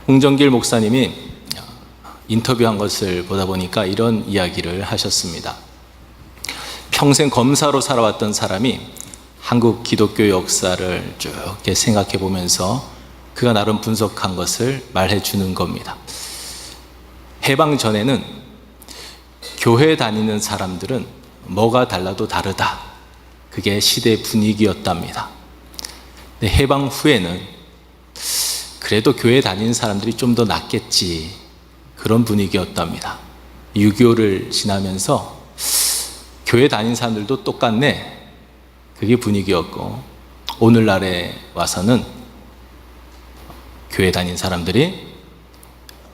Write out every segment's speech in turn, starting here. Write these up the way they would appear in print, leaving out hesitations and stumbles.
홍정길 목사님이 인터뷰한 것을 보다 보니까 이런 이야기를 하셨습니다. 평생 검사로 살아왔던 사람이 한국 기독교 역사를 쭉 이렇게 생각해 보면서 그가 나름 분석한 것을 말해 주는 겁니다. 해방 전에는 교회 다니는 사람들은 뭐가 달라도 다르다. 그게 시대 분위기였답니다. 근데 해방 후에는 그래도 교회 다니는 사람들이 좀 더 낫겠지. 그런 분위기였답니다. 6.25를 지나면서 교회 다니는 사람들도 똑같네. 그게 분위기였고, 오늘날에 와서는 교회 다니는 사람들이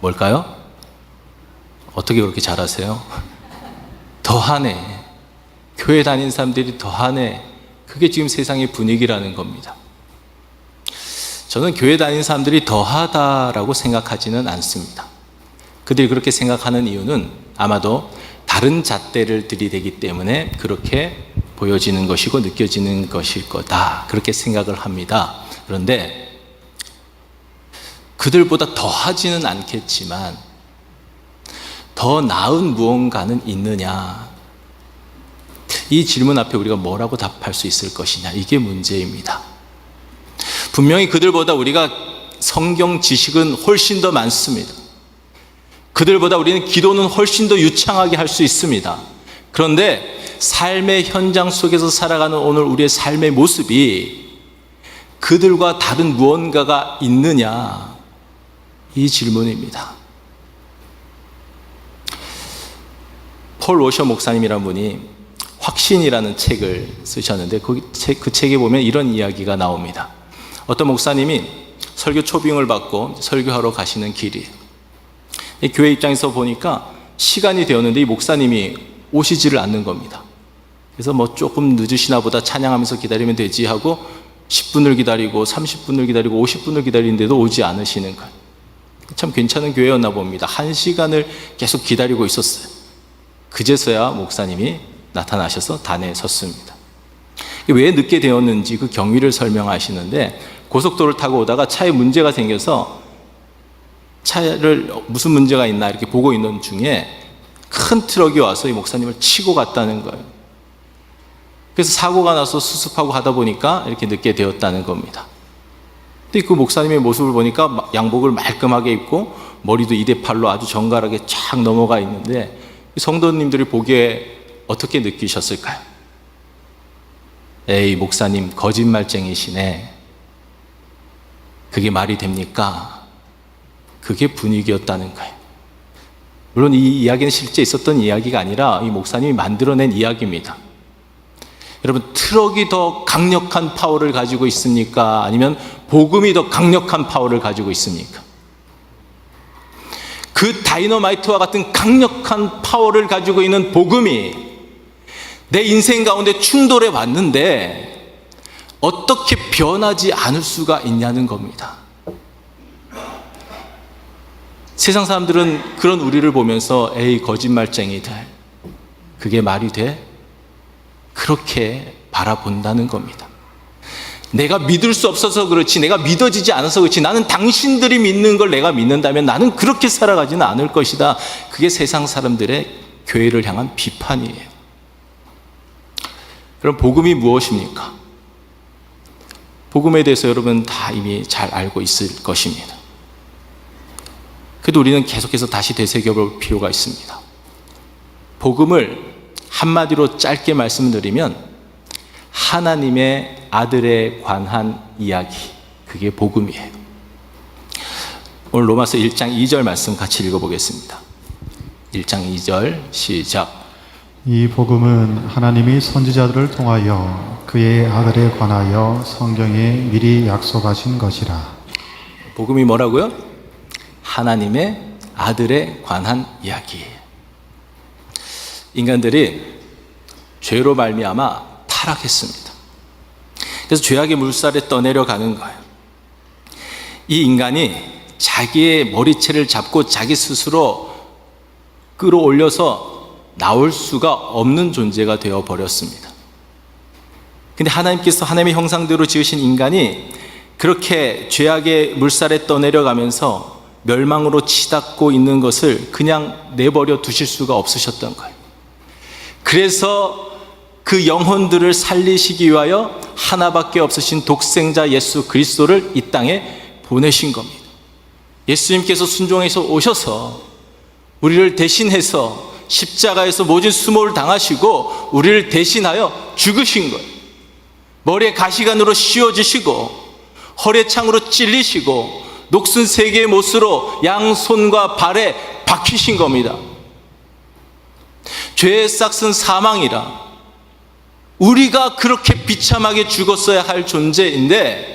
뭘까요? 어떻게 그렇게 잘하세요? 더하네. 교회 다니는 사람들이 더하네. 그게 지금 세상의 분위기라는 겁니다. 저는 교회 다니는 사람들이 더하다라고 생각하지는 않습니다. 그들이 그렇게 생각하는 이유는 아마도 다른 잣대를 들이대기 때문에 그렇게 보여지는 것이고 느껴지는 것일 거다. 그렇게 생각을 합니다. 그런데 그들보다 더하지는 않겠지만 더 나은 무언가는 있느냐? 이 질문 앞에 우리가 뭐라고 답할 수 있을 것이냐? 이게 문제입니다. 분명히 그들보다 우리가 성경 지식은 훨씬 더 많습니다. 그들보다 우리는 기도는 훨씬 더 유창하게 할 수 있습니다. 그런데 삶의 현장 속에서 살아가는 오늘 우리의 삶의 모습이 그들과 다른 무언가가 있느냐? 이 질문입니다. 폴 워셔 목사님이라는 분이 확신이라는 책을 쓰셨는데 그 책에 보면 이런 이야기가 나옵니다. 어떤 목사님이 설교 초빙을 받고 설교하러 가시는 길이에요. 교회 입장에서 보니까 시간이 되었는데 이 목사님이 오시지를 않는 겁니다. 그래서 뭐 조금 늦으시나 보다 찬양하면서 기다리면 되지 하고 10분을 기다리고 30분을 기다리고 50분을 기다리는데도 오지 않으시는 거예요. 참 괜찮은 교회였나 봅니다. 1시간을 계속 기다리고 있었어요. 그제서야 목사님이 나타나셔서 단에 섰습니다. 왜 늦게 되었는지 그 경위를 설명하시는데 고속도로를 타고 오다가 차에 문제가 생겨서 차를 무슨 문제가 있나 이렇게 보고 있는 중에 큰 트럭이 와서 이 목사님을 치고 갔다는 거예요. 그래서 사고가 나서 수습하고 하다 보니까 이렇게 늦게 되었다는 겁니다. 근데 그 목사님의 모습을 보니까 양복을 말끔하게 입고 머리도 2대8로 아주 정갈하게 쫙 넘어가 있는데 성도님들이 보기에 어떻게 느끼셨을까요? 에이, 목사님 거짓말쟁이시네. 그게 말이 됩니까? 그게 분위기였다는 거예요. 물론 이 이야기는 실제 있었던 이야기가 아니라 이 목사님이 만들어낸 이야기입니다. 여러분, 트럭이 더 강력한 파워를 가지고 있습니까? 아니면 복음이 더 강력한 파워를 가지고 있습니까? 그 다이너마이트와 같은 강력한 파워를 가지고 있는 복음이 내 인생 가운데 충돌해 왔는데 어떻게 변하지 않을 수가 있냐는 겁니다. 세상 사람들은 그런 우리를 보면서 에이, 거짓말쟁이들, 그게 말이 돼? 그렇게 바라본다는 겁니다. 내가 믿을 수 없어서 그렇지, 내가 믿어지지 않아서 그렇지, 나는 당신들이 믿는 걸 내가 믿는다면 나는 그렇게 살아가지는 않을 것이다. 그게 세상 사람들의 교회를 향한 비판이에요. 그럼 복음이 무엇입니까? 복음에 대해서 여러분 다 이미 잘 알고 있을 것입니다. 그래도 우리는 계속해서 다시 되새겨볼 필요가 있습니다. 복음을 한마디로 짧게 말씀드리면 하나님의 아들에 관한 이야기, 그게 복음이에요. 오늘 로마서 1장 2절 말씀 같이 읽어보겠습니다. 1장 2절 시작. 이 복음은 하나님이 선지자들을 통하여 그의 아들에 관하여 성경에 미리 약속하신 것이라. 복음이 뭐라고요? 하나님의 아들에 관한 이야기. 인간들이 죄로 말미암아 타락했습니다. 그래서 죄악의 물살에 떠내려가는 거예요. 이 인간이 자기의 머리채를 잡고 자기 스스로 끌어올려서 나올 수가 없는 존재가 되어버렸습니다. 근데 하나님께서 하나님의 형상대로 지으신 인간이 그렇게 죄악의 물살에 떠내려가면서 멸망으로 치닫고 있는 것을 그냥 내버려 두실 수가 없으셨던 거예요. 그래서 그 영혼들을 살리시기 위하여 하나밖에 없으신 독생자 예수 그리스도를 이 땅에 보내신 겁니다. 예수님께서 순종해서 오셔서 우리를 대신해서 십자가에서 모진 수모를 당하시고 우리를 대신하여 죽으신 거예요. 머리에 가시관으로 씌워지시고 허리에 창으로 찔리시고 녹슨 3개의 못으로 양손과 발에 박히신 겁니다. 죄의 싹은 사망이라 우리가 그렇게 비참하게 죽었어야 할 존재인데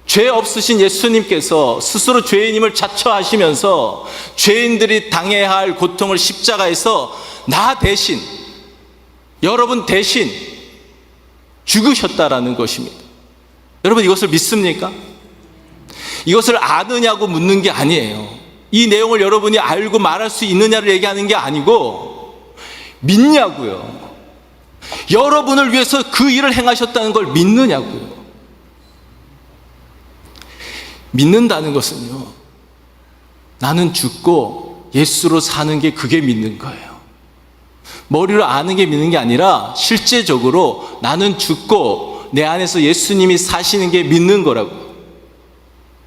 죄 없으신 예수님께서 스스로 죄인임을 자처하시면서 죄인들이 당해야 할 고통을 십자가에서 나 대신, 여러분 대신 죽으셨다라는 것입니다. 여러분 이것을 믿습니까? 이것을 아느냐고 묻는 게 아니에요. 이 내용을 여러분이 알고 말할 수 있느냐를 얘기하는 게 아니고 믿냐고요. 여러분을 위해서 그 일을 행하셨다는 걸 믿느냐고요. 믿는다는 것은요, 나는 죽고 예수로 사는 게 그게 믿는 거예요. 머리로 아는 게 믿는 게 아니라 실제적으로 나는 죽고 내 안에서 예수님이 사시는 게 믿는 거라고.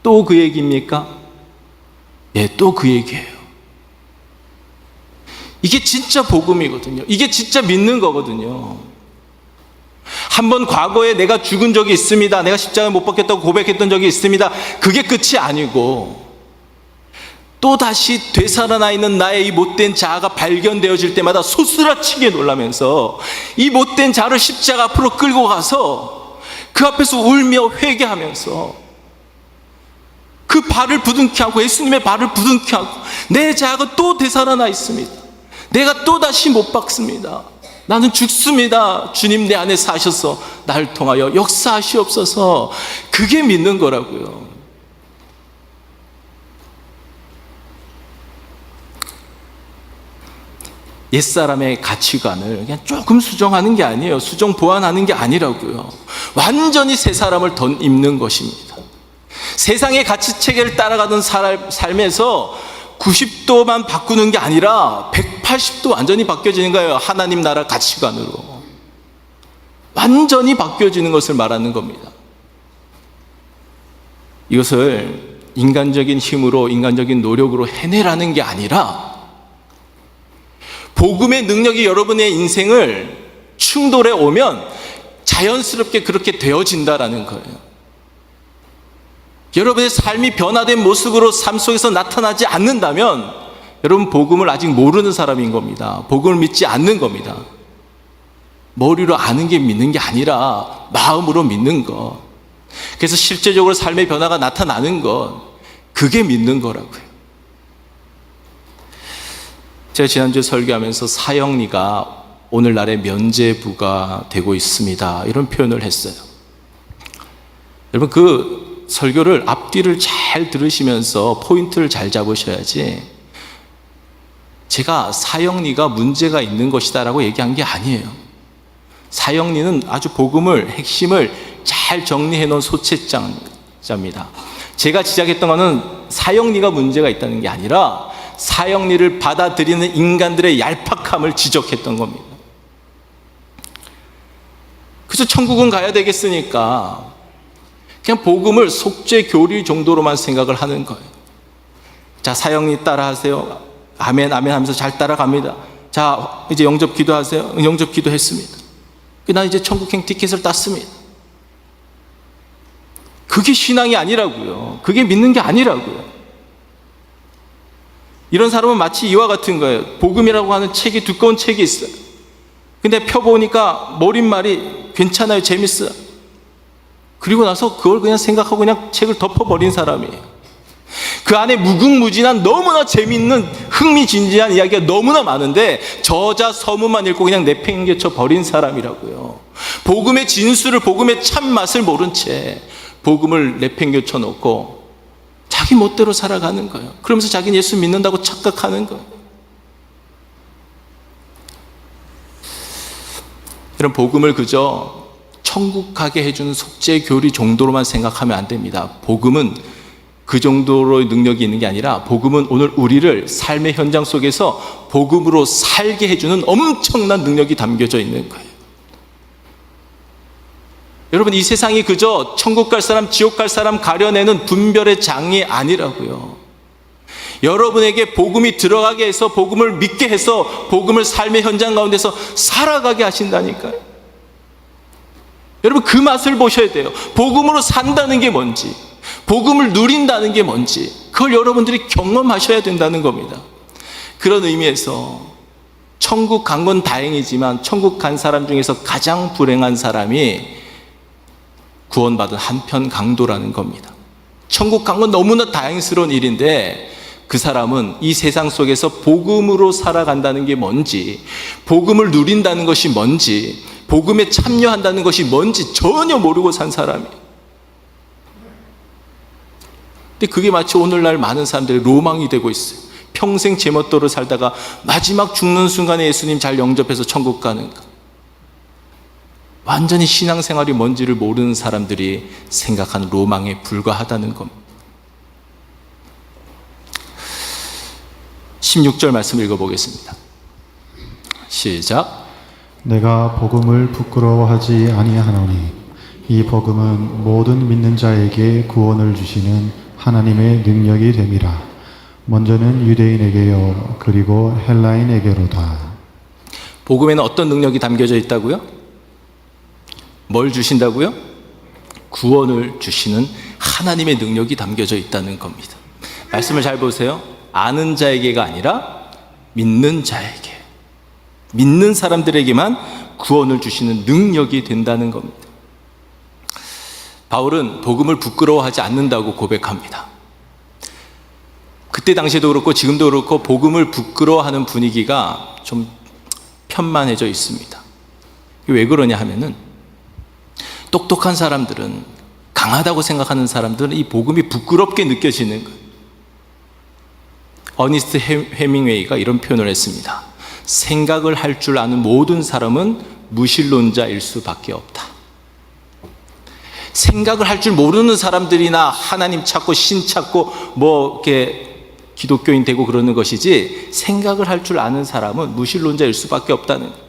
또 그 얘기입니까? 예, 또 그 얘기예요. 이게 진짜 복음이거든요. 이게 진짜 믿는 거거든요. 한번 과거에 내가 죽은 적이 있습니다. 내가 십자가에 못 박혔다고 고백했던 적이 있습니다. 그게 끝이 아니고 또다시 되살아나 있는 나의 이 못된 자아가 발견되어질 때마다 소스라치게 놀라면서 이 못된 자를 십자가 앞으로 끌고 가서 그 앞에서 울며 회개하면서 그 발을 부둥켜 하고 예수님의 발을 부둥켜 하고 내 자아가 또 되살아나 있습니다. 내가 또다시 못 박습니다. 나는 죽습니다. 주님 내 안에 사셔서 나를 통하여 역사하시옵소서. 그게 믿는 거라고요. 옛사람의 가치관을 그냥 조금 수정하는 게 아니에요. 수정 보완하는 게 아니라고요. 완전히 새 사람을 덧입는 것입니다. 세상의 가치체계를 따라가던 삶에서 90도만 바꾸는 게 아니라 180도 완전히 바뀌어지는 거예요. 하나님 나라 가치관으로 완전히 바뀌어지는 것을 말하는 겁니다. 이것을 인간적인 힘으로 인간적인 노력으로 해내라는 게 아니라 복음의 능력이 여러분의 인생을 충돌해 오면 자연스럽게 그렇게 되어진다라는 거예요. 여러분의 삶이 변화된 모습으로 삶 속에서 나타나지 않는다면 여러분 복음을 아직 모르는 사람인 겁니다. 복음을 믿지 않는 겁니다. 머리로 아는 게 믿는 게 아니라 마음으로 믿는 것. 그래서 실제적으로 삶의 변화가 나타나는 것, 그게 믿는 거라고요. 제가 지난주에 설교하면서 사형리가 오늘날의 면죄부가 되고 있습니다, 이런 표현을 했어요. 여러분 그 설교를 앞뒤를 잘 들으시면서 포인트를 잘 잡으셔야지 제가 사형리가 문제가 있는 것이다 라고 얘기한 게 아니에요. 사형리는 아주 복음을 핵심을 잘 정리해 놓은 소책자입니다. 제가 지적했던 것은 사형리가 문제가 있다는 게 아니라 사형리를 받아들이는 인간들의 얄팍함을 지적했던 겁니다. 그래서 천국은 가야 되겠으니까 그냥 복음을 속죄 교리 정도로만 생각을 하는 거예요. 자, 사형리 따라하세요. 아멘 아멘 하면서 잘 따라갑니다. 자, 이제 영접 기도하세요. 영접 기도했습니다. 난 이제 천국행 티켓을 땄습니다. 그게 신앙이 아니라고요. 그게 믿는 게 아니라고요. 이런 사람은 마치 이와 같은 거예요. 복음이라고 하는 책이, 두꺼운 책이 있어요. 근데 펴보니까 머릿말이 괜찮아요, 재밌어요. 그리고 나서 그걸 그냥 생각하고 그냥 책을 덮어버린 사람이에요. 그 안에 무궁무진한 너무나 재밌는 흥미진진한 이야기가 너무나 많은데 저자 서문만 읽고 그냥 내팽개쳐 버린 사람이라고요. 복음의 진수를, 복음의 참맛을 모른 채 복음을 내팽개쳐 놓고 자기 멋대로 살아가는 거예요. 그러면서 자기는 예수 믿는다고 착각하는 거예요. 이런 복음을 그저 천국 가게 해주는 속죄 교리 정도로만 생각하면 안 됩니다. 복음은 그 정도로의 능력이 있는 게 아니라 복음은 오늘 우리를 삶의 현장 속에서 복음으로 살게 해주는 엄청난 능력이 담겨져 있는 거예요. 여러분, 이 세상이 그저 천국 갈 사람, 지옥 갈 사람 가려내는 분별의 장이 아니라고요. 여러분에게 복음이 들어가게 해서 복음을 믿게 해서 복음을 삶의 현장 가운데서 살아가게 하신다니까요. 여러분, 그 맛을 보셔야 돼요. 복음으로 산다는 게 뭔지, 복음을 누린다는 게 뭔지, 그걸 여러분들이 경험하셔야 된다는 겁니다. 그런 의미에서 천국 간 건 다행이지만 천국 간 사람 중에서 가장 불행한 사람이 구원받은 한편 강도라는 겁니다. 천국 간 건 너무나 다행스러운 일인데 그 사람은 이 세상 속에서 복음으로 살아간다는 게 뭔지, 복음을 누린다는 것이 뭔지, 복음에 참여한다는 것이 뭔지 전혀 모르고 산 사람이에요. 근데 그게 마치 오늘날 많은 사람들의 로망이 되고 있어요. 평생 제멋대로 살다가 마지막 죽는 순간에 예수님 잘 영접해서 천국 가는 것. 완전히 신앙생활이 뭔지를 모르는 사람들이 생각하는 로망에 불과하다는 겁니다. 16절 말씀 읽어보겠습니다. 시작. 내가 복음을 부끄러워하지 아니하노니 이 복음은 모든 믿는 자에게 구원을 주시는 하나님의 능력이 됨이라. 먼저는 유대인에게요 그리고 헬라인에게로다. 복음에는 어떤 능력이 담겨져 있다고요? 뭘 주신다고요? 구원을 주시는 하나님의 능력이 담겨져 있다는 겁니다. 말씀을 잘 보세요. 아는 자에게가 아니라 믿는 자에게, 믿는 사람들에게만 구원을 주시는 능력이 된다는 겁니다. 바울은 복음을 부끄러워하지 않는다고 고백합니다. 그때 당시에도 그렇고 지금도 그렇고 복음을 부끄러워하는 분위기가 좀 편만해져 있습니다. 왜 그러냐 하면은 똑똑한 사람들은, 강하다고 생각하는 사람들은 이 복음이 부끄럽게 느껴지는 거예요. 어니스트 헤밍웨이가 이런 표현을 했습니다. 생각을 할 줄 아는 모든 사람은 무신론자일 수밖에 없다. 생각을 할 줄 모르는 사람들이나 하나님 찾고 신 찾고 뭐 이렇게 기독교인 되고 그러는 것이지, 생각을 할 줄 아는 사람은 무신론자일 수밖에 없다는 거예요.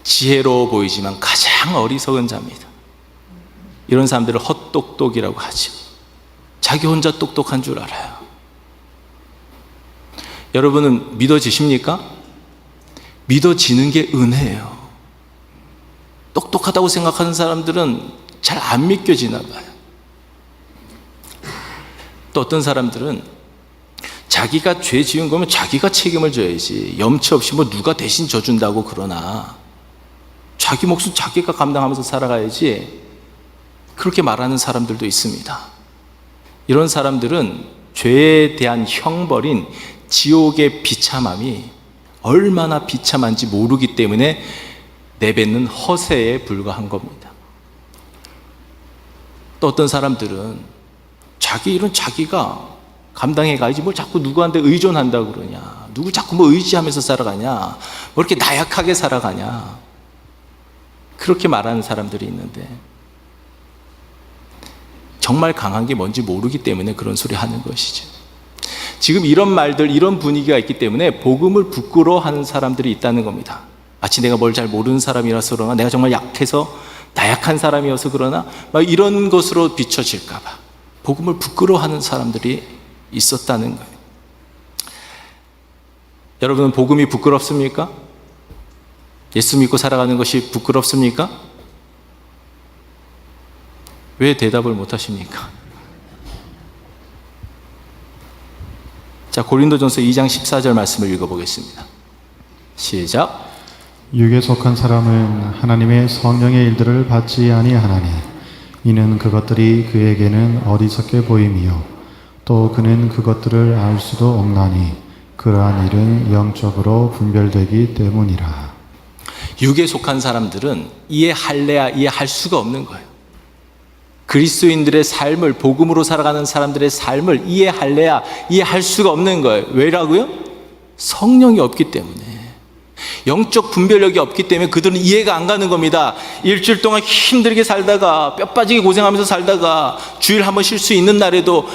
지혜로워 보이지만 가장 어리석은 자입니다. 이런 사람들을 헛똑똑이라고 하죠. 자기 혼자 똑똑한 줄 알아요. 여러분은 믿어지십니까? 믿어지는 게 은혜예요. 똑똑하다고 생각하는 사람들은 잘 안 믿겨지나 봐요. 또 어떤 사람들은 자기가 죄 지은 거면 자기가 책임을 져야지, 염치 없이 뭐 누가 대신 져준다고 그러나 자기 몫은 자기가 감당하면서 살아가야지, 그렇게 말하는 사람들도 있습니다. 이런 사람들은 죄에 대한 형벌인 지옥의 비참함이 얼마나 비참한지 모르기 때문에 내뱉는 허세에 불과한 겁니다. 또 어떤 사람들은 자기 일은 자기가 감당해 가야지 뭘 자꾸 누구한테 의존한다고 그러냐, 누구 자꾸 뭐 의지하면서 살아가냐, 뭐 이렇게 나약하게 살아가냐, 그렇게 말하는 사람들이 있는데 정말 강한 게 뭔지 모르기 때문에 그런 소리 하는 것이죠. 지금 이런 말들, 이런 분위기가 있기 때문에 복음을 부끄러워하는 사람들이 있다는 겁니다. 마치 내가 뭘 잘 모르는 사람이라서 그러나, 내가 정말 약해서 나약한 사람이어서 그러나, 막 이런 것으로 비춰질까 봐 복음을 부끄러워하는 사람들이 있었다는 거예요. 여러분은 복음이 부끄럽습니까? 예수 믿고 살아가는 것이 부끄럽습니까? 왜 대답을 못 하십니까? 자, 고린도전서 2장 14절 말씀을 읽어보겠습니다. 시작. 육에 속한 사람은 하나님의 성령의 일들을 받지 아니하나니 이는 그것들이 그에게는 어리석게 보임이요 또 그는 그것들을 알 수도 없나니 그러한 일은 영적으로 분별되기 때문이라. 육에 속한 사람들은 이해할래야 이해할 수가 없는 거예요. 그리스도인들의 삶을, 복음으로 살아가는 사람들의 삶을 이해할래야 이해할 수가 없는 거예요. 왜라고요? 성령이 없기 때문에, 영적 분별력이 없기 때문에 그들은 이해가 안 가는 겁니다. 일주일 동안 힘들게 살다가 뼈 빠지게 고생하면서 살다가 주일 한번 쉴 수 있는 날에도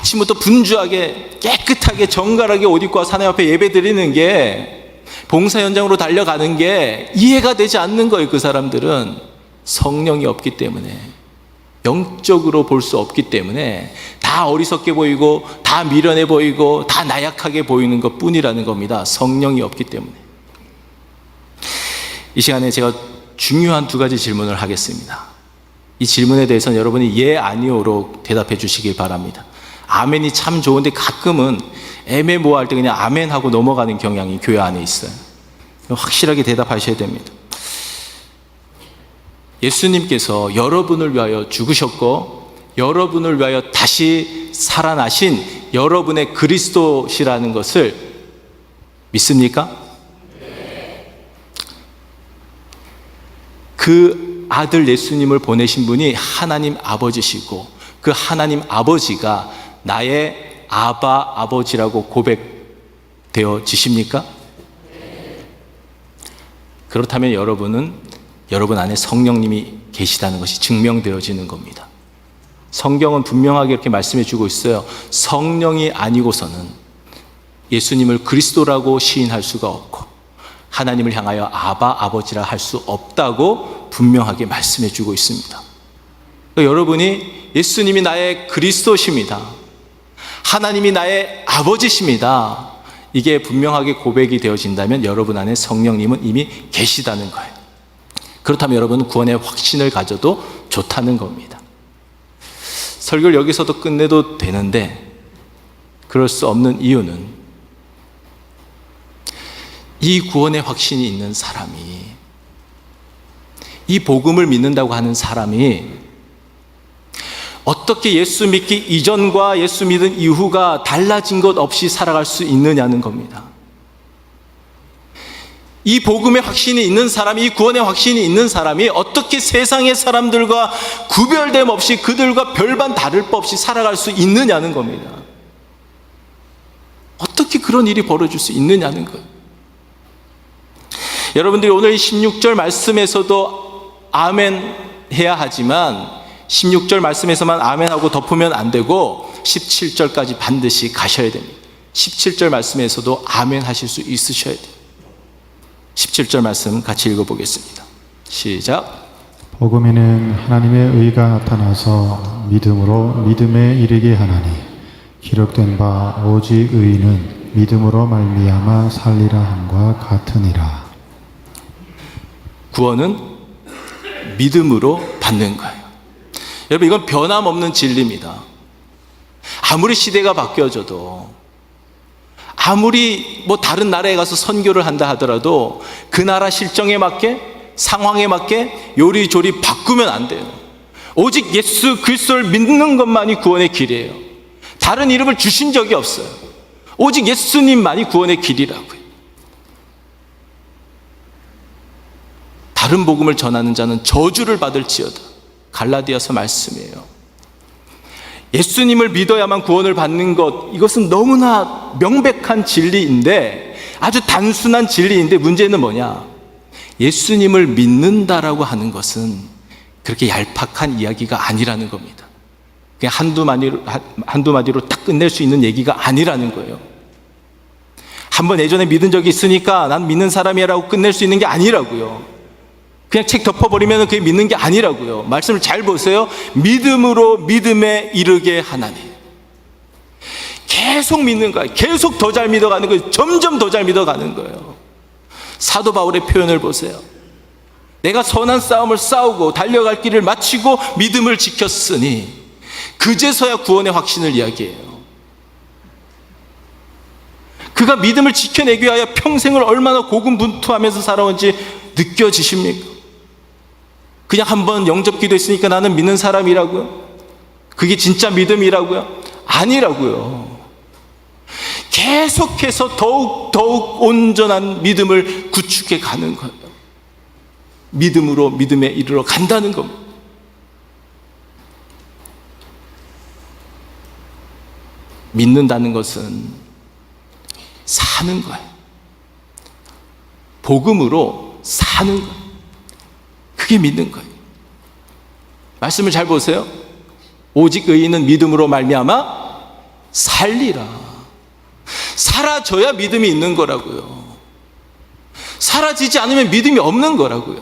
아침부터 분주하게 깨끗하게 정갈하게 옷 입고 하나님 앞에 예배 드리는 게, 봉사 현장으로 달려가는 게 이해가 되지 않는 거예요. 그 사람들은 성령이 없기 때문에, 영적으로 볼 수 없기 때문에 다 어리석게 보이고 다 미련해 보이고 다 나약하게 보이는 것 뿐이라는 겁니다. 성령이 없기 때문에. 이 시간에 제가 중요한 두 가지 질문을 하겠습니다. 이 질문에 대해서는 여러분이 예, 아니오로 대답해 주시길 바랍니다. 아멘이 참 좋은데 가끔은 애매모호할 때 그냥 아멘 하고 넘어가는 경향이 교회 안에 있어요. 확실하게 대답하셔야 됩니다. 예수님께서 여러분을 위하여 죽으셨고 여러분을 위하여 다시 살아나신 여러분의 그리스도시라는 것을 믿습니까? 그 아들 예수님을 보내신 분이 하나님 아버지시고 그 하나님 아버지가 나의 아바 아버지라고 고백되어지십니까? 그렇다면 여러분 안에 성령님이 계시다는 것이 증명되어지는 겁니다. 성경은 분명하게 이렇게 말씀해 주고 있어요. 성령이 아니고서는 예수님을 그리스도라고 시인할 수가 없고 하나님을 향하여 아바 아버지라 할 수 없다고 분명하게 말씀해 주고 있습니다. 그러니까 여러분이 예수님이 나의 그리스도십니다. 하나님이 나의 아버지십니다. 이게 분명하게 고백이 되어진다면 여러분 안에 성령님은 이미 계시다는 거예요. 그렇다면 여러분은 구원의 확신을 가져도 좋다는 겁니다. 설교를 여기서도 끝내도 되는데 그럴 수 없는 이유는 이 구원의 확신이 있는 사람이, 이 복음을 믿는다고 하는 사람이 어떻게 예수 믿기 이전과 예수 믿은 이후가 달라진 것 없이 살아갈 수 있느냐는 겁니다. 이 복음의 확신이 있는 사람이, 이 구원의 확신이 있는 사람이 어떻게 세상의 사람들과 구별됨 없이 그들과 별반 다를 바 없이 살아갈 수 있느냐는 겁니다. 어떻게 그런 일이 벌어질 수 있느냐는 거예요. 여러분들이 오늘 이 16절 말씀에서도 아멘 해야 하지만 16절 말씀에서만 아멘하고 덮으면 안 되고 17절까지 반드시 가셔야 됩니다. 17절 말씀에서도 아멘 하실 수 있으셔야 돼요. 17절 말씀 같이 읽어보겠습니다. 시작. 복음에는 하나님의 의가 나타나서 믿음으로 믿음에 이르게 하나니 기록된 바 오직 의인은 믿음으로 말미암아 살리라 함과 같으니라. 구원은 믿음으로 받는 거예요. 여러분, 이건 변함없는 진리입니다. 아무리 시대가 바뀌어져도, 아무리 다른 나라에 가서 선교를 한다 하더라도 그 나라 실정에 맞게, 상황에 맞게 요리조리 바꾸면 안 돼요. 오직 예수 그리스도를 믿는 것만이 구원의 길이에요. 다른 이름을 주신 적이 없어요. 오직 예수님만이 구원의 길이라고요. 다른 복음을 전하는 자는 저주를 받을지어다. 갈라디아서 말씀이에요. 예수님을 믿어야만 구원을 받는 것, 이것은 너무나 명백한 진리인데, 아주 단순한 진리인데 문제는 뭐냐? 예수님을 믿는다라고 하는 것은 그렇게 얄팍한 이야기가 아니라는 겁니다. 그냥 한두 마디로 딱 끝낼 수 있는 얘기가 아니라는 거예요. 한번 예전에 믿은 적이 있으니까 난 믿는 사람이라고 끝낼 수 있는 게 아니라고요. 그냥 책 덮어버리면 그게 믿는 게 아니라고요. 말씀을 잘 보세요. 믿음으로 믿음에 이르게 하나니. 계속 믿는 거예요. 계속 더 잘 믿어가는 거예요. 점점 더 잘 믿어가는 거예요. 사도 바울의 표현을 보세요. 내가 선한 싸움을 싸우고 달려갈 길을 마치고 믿음을 지켰으니 그제서야 구원의 확신을 이야기해요. 그가 믿음을 지켜내기 위하여 평생을 얼마나 고군분투하면서 살아온지 느껴지십니까? 그냥 한번 영접 기도했으니까 나는 믿는 사람이라고요? 그게 진짜 믿음이라고요? 아니라고요. 계속해서 더욱 온전한 믿음을 구축해 가는 거예요. 믿음으로 믿음에 이르러 간다는 겁니다. 믿는다는 것은 사는 거예요. 복음으로 사는 거예요. 그게 믿는 거예요. 말씀을 잘 보세요. 오직 의인은 믿음으로 말미암아 살리라. 사라져야 믿음이 있는 거라고요. 사라지지 않으면 믿음이 없는 거라고요.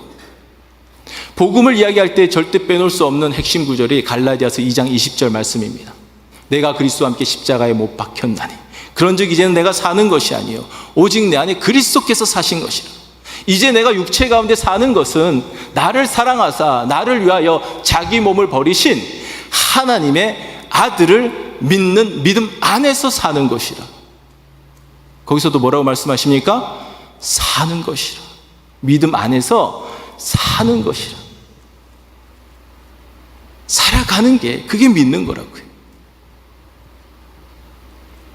복음을 이야기할 때 절대 빼놓을 수 없는 핵심 구절이 갈라디아서 2장 20절 말씀입니다. 내가 그리스도와 함께 십자가에 못 박혔나니 그런즉 이제는 내가 사는 것이 아니요 오직 내 안에 그리스도께서 사신 것이라. 이제 내가 육체 가운데 사는 것은 나를 사랑하사 나를 위하여 자기 몸을 버리신 하나님의 아들을 믿는 믿음 안에서 사는 것이라. 거기서도 뭐라고 말씀하십니까? 사는 것이라. 믿음 안에서 사는 것이라. 살아가는 게 그게 믿는 거라고요.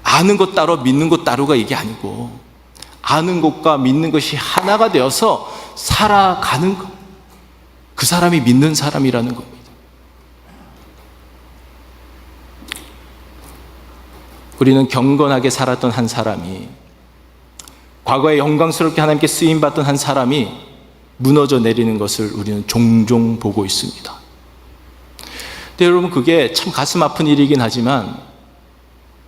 아는 것 따로 믿는 것 따로가 이게 아니고 아는 것과 믿는 것이 하나가 되어서 살아가는 것. 그 사람이 믿는 사람이라는 겁니다. 우리는 경건하게 살았던 한 사람이, 과거에 영광스럽게 하나님께 쓰임받던 한 사람이 무너져 내리는 것을 우리는 종종 보고 있습니다. 근데 여러분, 그게 참 가슴 아픈 일이긴 하지만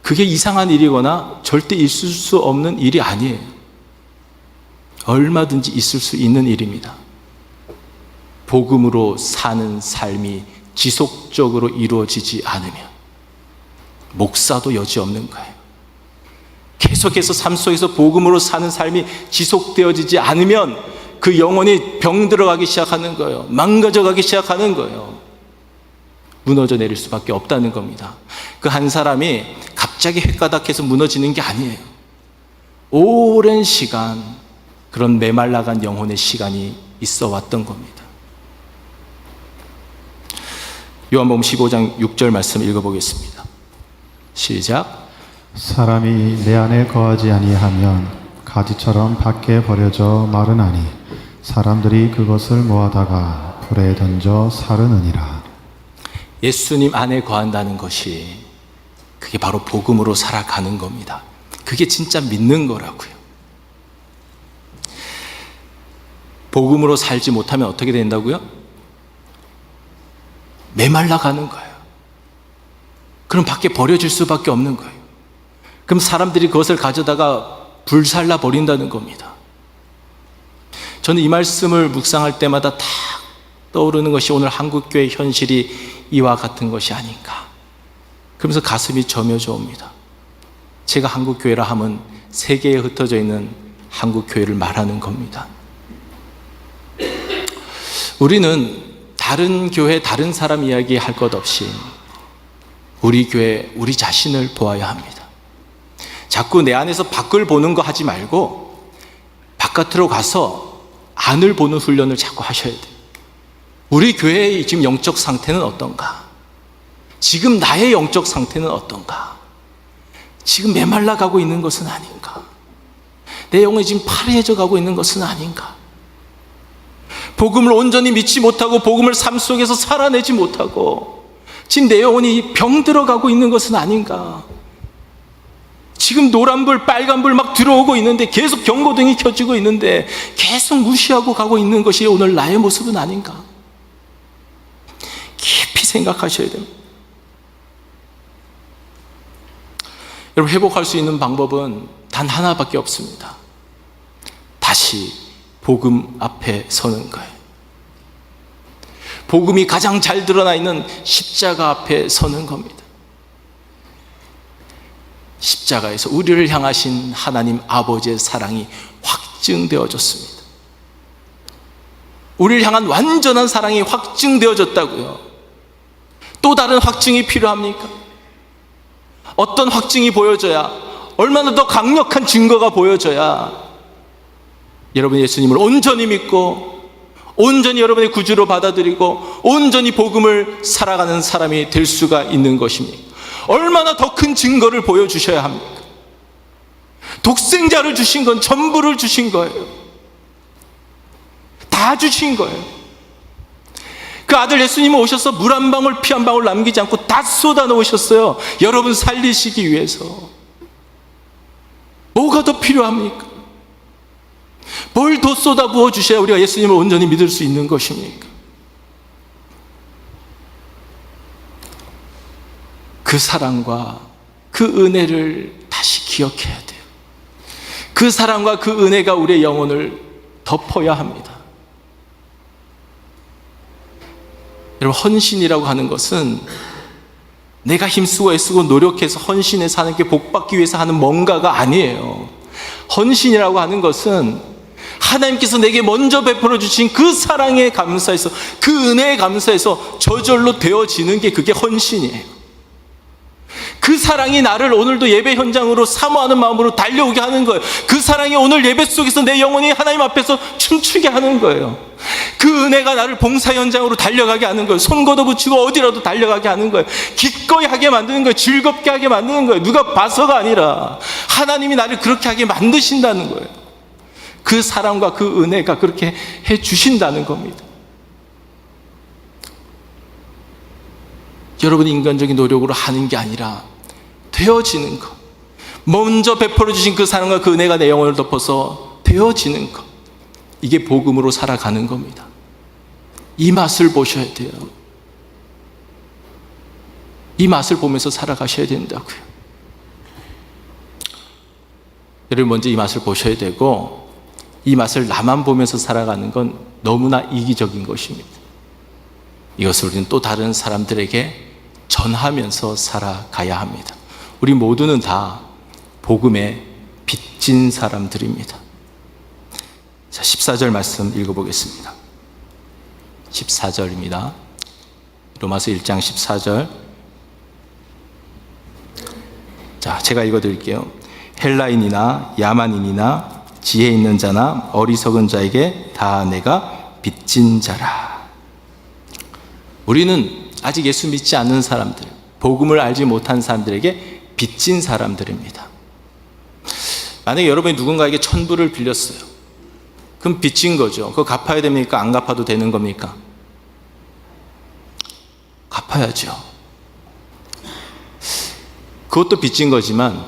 그게 이상한 일이거나 절대 있을 수 없는 일이 아니에요. 얼마든지 있을 수 있는 일입니다. 복음으로 사는 삶이 지속적으로 이루어지지 않으면 목사도 여지없는 거예요. 계속해서 삶 속에서 복음으로 사는 삶이 지속되어지지 않으면 그 영혼이 병들어가기 시작하는 거예요. 망가져가기 시작하는 거예요. 무너져 내릴 수밖에 없다는 겁니다. 그 한 사람이 갑자기 획가닥해서 무너지는 게 아니에요. 오랜 시간 그런 메말라간 영혼의 시간이 있어 왔던 겁니다. 요한복음 15장 6절 말씀 읽어보겠습니다. 시작. 사람이 내 안에 거하지 아니하면 가지처럼 밖에 버려져 마르나니 사람들이 그것을 모아다가 불에 던져 사르느니라. 예수님 안에 거한다는 것이 그게 바로 복음으로 살아가는 겁니다. 그게 진짜 믿는 거라고요. 복음으로 살지 못하면 어떻게 된다고요? 메말라 가는 거예요. 그럼 밖에 버려질 수밖에 없는 거예요. 그럼 사람들이 그것을 가져다가 불살라 버린다는 겁니다. 저는 이 말씀을 묵상할 때마다 다 떠오르는 것이 오늘 한국교회 현실이 이와 같은 것이 아닌가. 그러면서 가슴이 저며져 옵니다. 제가 한국교회라 하면 세계에 흩어져 있는 한국교회를 말하는 겁니다. 우리는 다른 교회, 다른 사람 이야기 할 것 없이 우리 교회, 우리 자신을 보아야 합니다. 자꾸 내 안에서 밖을 보는 거 하지 말고 바깥으로 가서 안을 보는 훈련을 자꾸 하셔야 돼요. 우리 교회의 지금 영적 상태는 어떤가? 지금 나의 영적 상태는 어떤가? 지금 메말라 가고 있는 것은 아닌가? 내 영혼이 지금 파래해져 가고 있는 것은 아닌가? 복음을 온전히 믿지 못하고 복음을 삶 속에서 살아내지 못하고 지금 내 영혼이 병들어 가고 있는 것은 아닌가? 지금 노란불, 빨간불 막 들어오고 있는데 계속 경고등이 켜지고 있는데 계속 무시하고 가고 있는 것이 오늘 나의 모습은 아닌가? 깊이 생각하셔야 됩니다. 여러분, 회복할 수 있는 방법은 단 하나밖에 없습니다. 다시 복음 앞에 서는 거예요. 복음이 가장 잘 드러나 있는 십자가 앞에 서는 겁니다. 십자가에서 우리를 향하신 하나님 아버지의 사랑이 확증되어졌습니다. 우리를 향한 완전한 사랑이 확증되어졌다고요. 또 다른 확증이 필요합니까? 어떤 확증이 보여져야, 얼마나 더 강력한 증거가 보여져야 여러분이 예수님을 온전히 믿고 온전히 여러분의 구주로 받아들이고 온전히 복음을 살아가는 사람이 될 수가 있는 것입니까? 얼마나 더 큰 증거를 보여주셔야 합니까? 독생자를 주신 건 전부를 주신 거예요. 다 주신 거예요. 그 아들 예수님은 오셔서 물 한 방울 피 한 방울 남기지 않고 다 쏟아 놓으셨어요. 여러분 살리시기 위해서. 뭐가 더 필요합니까? 뭘 더 쏟아 부어 주셔야 우리가 예수님을 온전히 믿을 수 있는 것입니까? 그 사랑과 그 그 은혜를 다시 기억해야 돼요. 그 사랑과 그 은혜가 우리의 영혼을 덮어야 합니다. 여러분, 헌신이라고 하는 것은 내가 힘쓰고 애쓰고 노력해서 헌신해 사는 게 복받기 위해서 하는 뭔가가 아니에요. 헌신이라고 하는 것은 하나님께서 내게 먼저 베풀어 주신 그 사랑에 감사해서, 그 은혜에 감사해서 저절로 되어지는 게, 그게 헌신이에요. 그 사랑이 나를 오늘도 예배 현장으로 사모하는 마음으로 달려오게 하는 거예요. 그 사랑이 오늘 예배 속에서 내 영혼이 하나님 앞에서 춤추게 하는 거예요. 그 은혜가 나를 봉사 현장으로 달려가게 하는 거예요. 손 걷어붙이고 어디라도 달려가게 하는 거예요. 기꺼이 하게 만드는 거예요. 즐겁게 하게 만드는 거예요. 누가 봐서가 아니라 하나님이 나를 그렇게 하게 만드신다는 거예요. 그 사랑과 그 은혜가 그렇게 해 주신다는 겁니다. 여러분이 인간적인 노력으로 하는 게 아니라 되어지는 것, 먼저 베풀어 주신 그 사랑과 그 은혜가 내 영혼을 덮어서 되어지는 것, 이게 복음으로 살아가는 겁니다. 이 맛을 보셔야 돼요. 이 맛을 보면서 살아가셔야 된다고요. 여러분, 먼저 이 맛을 보셔야 되고, 이 맛을 나만 보면서 살아가는 건 너무나 이기적인 것입니다. 이것을 우리는 또 다른 사람들에게 전하면서 살아가야 합니다. 우리 모두는 다 복음에 빚진 사람들입니다. 자, 14절 말씀 읽어보겠습니다. 14절입니다. 로마서 1장 14절. 자, 제가 읽어드릴게요. 헬라인이나 야만인이나 지혜 있는 자나 어리석은 자에게 다 내가 빚진 자라. 우리는 아직 예수 믿지 않는 사람들, 복음을 알지 못한 사람들에게 빚진 사람들입니다. 만약에 여러분이 누군가에게 1,000불을 빌렸어요. 그럼 빚진 거죠. 그거 갚아야 됩니까? 안 갚아도 되는 겁니까? 갚아야죠. 그것도 빚진 거지만,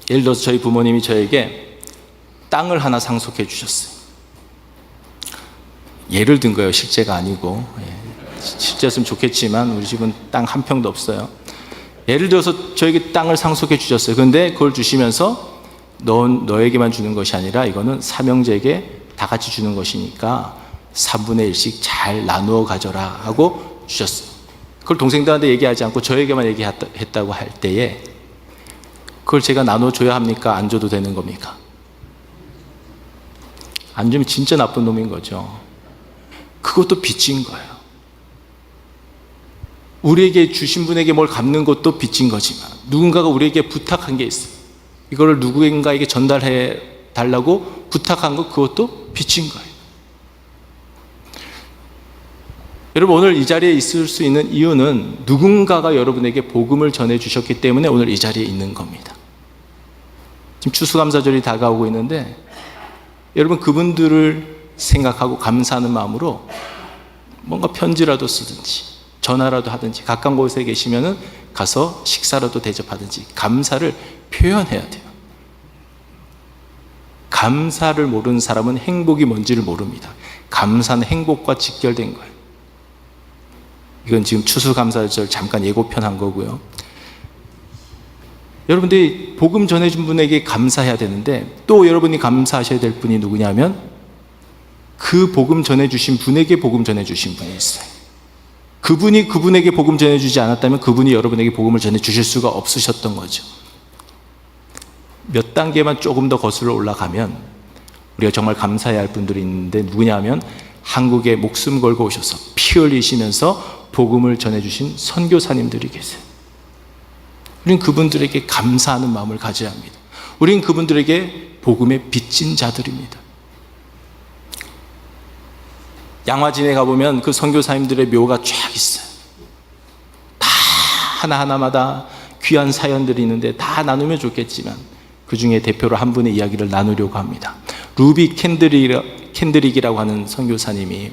예를 들어서 저희 부모님이 저에게 땅을 하나 상속해 주셨어요. 예를 든 거예요. 실제가 아니고. 실제였으면 좋겠지만 우리 집은 땅 한 평도 없어요. 예를 들어서 저에게 땅을 상속해 주셨어요. 그런데 그걸 주시면서 너에게만 주는 것이 아니라 이거는 삼형제에게 다 같이 주는 것이니까 3분의 1씩 잘 나누어 가져라 하고 주셨어요. 그걸 동생들한테 얘기하지 않고 저에게만 얘기했다고 할 때에 그걸 제가 나눠줘야 합니까? 안 줘도 되는 겁니까? 안 주면 진짜 나쁜 놈인 거죠. 그것도 빚진 거예요. 우리에게 주신 분에게 뭘 갚는 것도 빚진 거지만, 누군가가 우리에게 부탁한 게 있어요. 이거를 누군가에게 전달해 달라고 부탁한 것, 그것도 빚진 거예요. 여러분, 오늘 이 자리에 있을 수 있는 이유는 누군가가 여러분에게 복음을 전해 주셨기 때문에 오늘 이 자리에 있는 겁니다. 지금 추수감사절이 다가오고 있는데, 여러분 그분들을 생각하고 감사하는 마음으로 뭔가 편지라도 쓰든지 전화라도 하든지, 가까운 곳에 계시면은 가서 식사라도 대접하든지 감사를 표현해야 돼요. 감사를 모르는 사람은 행복이 뭔지를 모릅니다. 감사는 행복과 직결된 거예요. 이건 지금 추수감사절 잠깐 예고편한 거고요. 여러분들이 복음 전해준 분에게 감사해야 되는데, 또 여러분이 감사하셔야 될 분이 누구냐면 그 복음 전해주신 분에게 복음 전해주신 분이 있어요. 그분이 그분에게 복음 전해주지 않았다면 그분이 여러분에게 복음을 전해주실 수가 없으셨던 거죠. 몇 단계만 조금 더 거슬러 올라가면 우리가 정말 감사해야 할 분들이 있는데, 누구냐면 한국에 목숨 걸고 오셔서 피 흘리시면서 복음을 전해주신 선교사님들이 계세요. 우린 그분들에게 감사하는 마음을 가져야 합니다. 우린 그분들에게 복음에 빚진 자들입니다. 양화진에 가보면 그 선교사님들의 묘가 쫙 있어요. 다 하나하나마다 귀한 사연들이 있는데 다 나누면 좋겠지만 그 중에 대표로 한 분의 이야기를 나누려고 합니다. 루비 캔드릭이라고 하는 선교사님이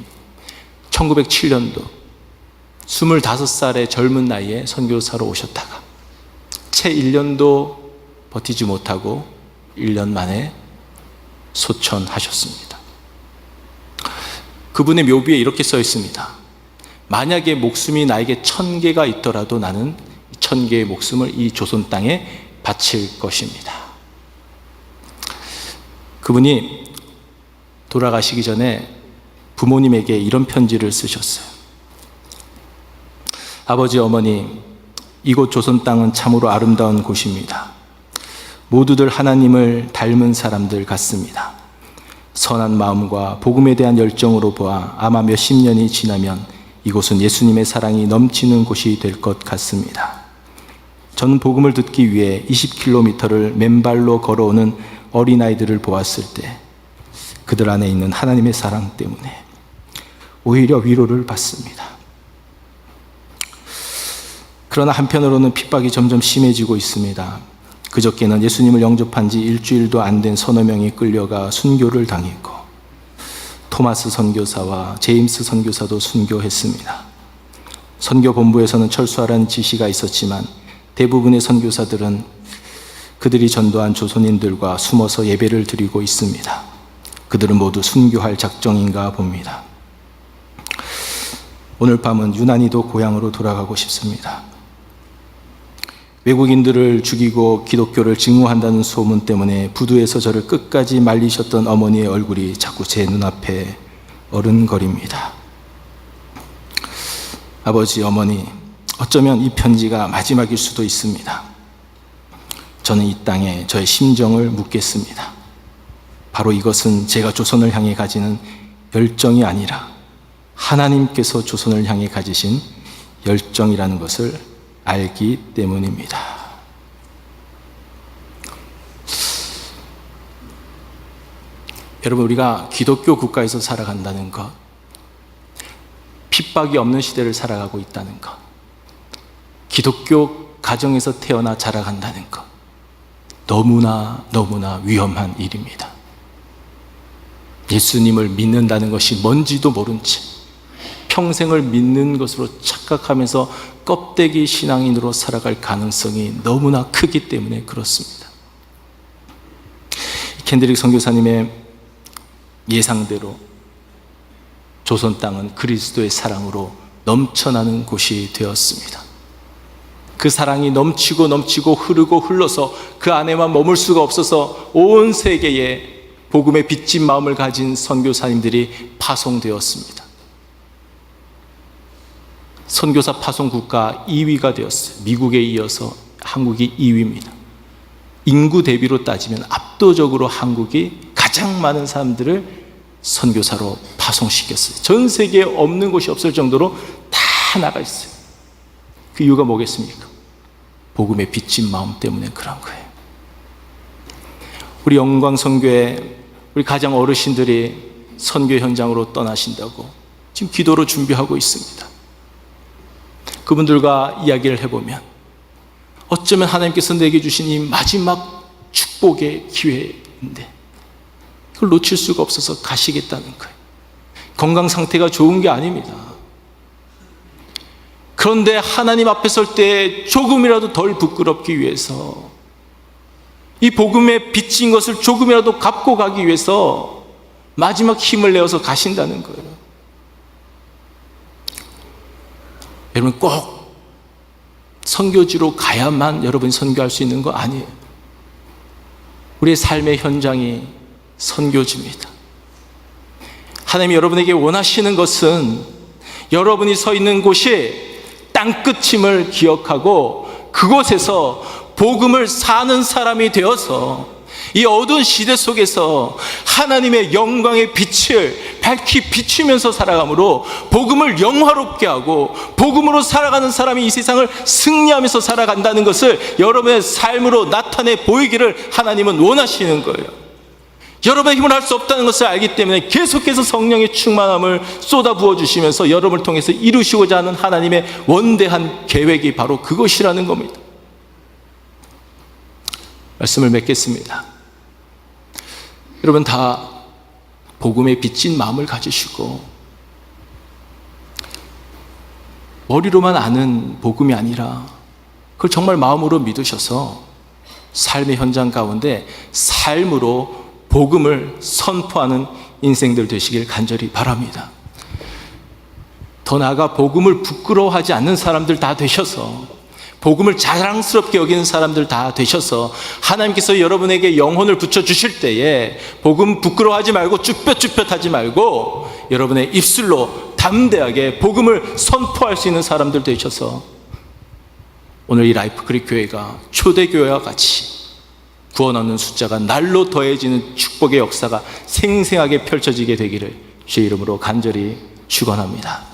1907년도 25살의 젊은 나이에 선교사로 오셨다가 채 1년도 버티지 못하고 1년 만에 소천하셨습니다. 그분의 묘비에 이렇게 써 있습니다. 만약에 목숨이 나에게 1000개가 있더라도 나는 1000개의 목숨을 이 조선 땅에 바칠 것입니다. 그분이 돌아가시기 전에 부모님에게 이런 편지를 쓰셨어요. 아버지, 어머니, 이곳 조선 땅은 참으로 아름다운 곳입니다. 모두들 하나님을 닮은 사람들 같습니다. 선한 마음과 복음에 대한 열정으로 보아 아마 몇십 년이 지나면 이곳은 예수님의 사랑이 넘치는 곳이 될 것 같습니다. 저는 복음을 듣기 위해 20km를 맨발로 걸어오는 어린아이들을 보았을 때 그들 안에 있는 하나님의 사랑 때문에 오히려 위로를 받습니다. 그러나 한편으로는 핍박이 점점 심해지고 있습니다. 그저께는 예수님을 영접한 지 일주일도 안 된 서너 명이 끌려가 순교를 당했고, 토마스 선교사와 제임스 선교사도 순교했습니다. 선교본부에서는 철수하라는 지시가 있었지만 대부분의 선교사들은 그들이 전도한 조선인들과 숨어서 예배를 드리고 있습니다. 그들은 모두 순교할 작정인가 봅니다. 오늘 밤은 유난히도 고향으로 돌아가고 싶습니다. 외국인들을 죽이고 기독교를 증오한다는 소문 때문에 부두에서 저를 끝까지 말리셨던 어머니의 얼굴이 자꾸 제 눈앞에 어른거립니다. 아버지, 어머니, 어쩌면 이 편지가 마지막일 수도 있습니다. 저는 이 땅에 저의 심정을 묻겠습니다. 바로 이것은 제가 조선을 향해 가지는 열정이 아니라 하나님께서 조선을 향해 가지신 열정이라는 것을 알기 때문입니다. 여러분, 우리가 기독교 국가에서 살아간다는 것, 핍박이 없는 시대를 살아가고 있다는 것, 기독교 가정에서 태어나 자라간다는 것, 너무나 위험한 일입니다. 예수님을 믿는다는 것이 뭔지도 모른 채 평생을 믿는 것으로 착각하면서 껍데기 신앙인으로 살아갈 가능성이 너무나 크기 때문에 그렇습니다. 켄드릭 선교사님의 예상대로 조선 땅은 그리스도의 사랑으로 넘쳐나는 곳이 되었습니다. 그 사랑이 넘치고 흐르고 흘러서 그 안에만 머물 수가 없어서 온 세계에 복음의 빚진 마음을 가진 선교사님들이 파송되었습니다. 선교사 파송 국가 2위가 되었어요. 미국에 이어서 한국이 2위입니다. 인구 대비로 따지면 압도적으로 한국이 가장 많은 사람들을 선교사로 파송시켰어요. 전 세계에 없는 곳이 없을 정도로 다 나가 있어요. 그 이유가 뭐겠습니까? 복음의 빚진 마음 때문에 그런 거예요. 우리 영광선교회 우리 가장 어르신들이 선교 현장으로 떠나신다고 지금 기도로 준비하고 있습니다. 그분들과 이야기를 해보면 어쩌면 하나님께서 내게 주신 이 마지막 축복의 기회인데 그걸 놓칠 수가 없어서 가시겠다는 거예요. 건강 상태가 좋은 게 아닙니다. 그런데 하나님 앞에 설 때 조금이라도 덜 부끄럽기 위해서, 이 복음에 빚진 것을 조금이라도 갚고 가기 위해서 마지막 힘을 내어서 가신다는 거예요. 여러분, 꼭 선교지로 가야만 여러분이 선교할 수 있는 거 아니에요. 우리의 삶의 현장이 선교지입니다. 하나님이 여러분에게 원하시는 것은 여러분이 서 있는 곳이 땅끝임을 기억하고 그곳에서 복음을 사는 사람이 되어서 이 어두운 시대 속에서 하나님의 영광의 빛을 밝히 비추면서 살아가므로 복음을 영화롭게 하고 복음으로 살아가는 사람이 이 세상을 승리하면서 살아간다는 것을 여러분의 삶으로 나타내 보이기를 하나님은 원하시는 거예요. 여러분의 힘을 할 수 없다는 것을 알기 때문에 계속해서 성령의 충만함을 쏟아 부어주시면서 여러분을 통해서 이루시고자 하는 하나님의 원대한 계획이 바로 그것이라는 겁니다. 말씀을 맺겠습니다. 여러분 다 복음에 빚진 마음을 가지시고 머리로만 아는 복음이 아니라 그걸 정말 마음으로 믿으셔서 삶의 현장 가운데 삶으로 복음을 선포하는 인생들 되시길 간절히 바랍니다. 더 나아가 복음을 부끄러워하지 않는 사람들 다 되셔서 복음을 자랑스럽게 여기는 사람들 다 되셔서 하나님께서 여러분에게 영혼을 붙여주실 때에 복음 부끄러워하지 말고 쭈뼛쭈뼛하지 말고 여러분의 입술로 담대하게 복음을 선포할 수 있는 사람들 되셔서 오늘 이 라이프 크릭 교회가 초대교회와 같이 구원 얻는 숫자가 날로 더해지는 축복의 역사가 생생하게 펼쳐지게 되기를 주의 이름으로 간절히 축원합니다.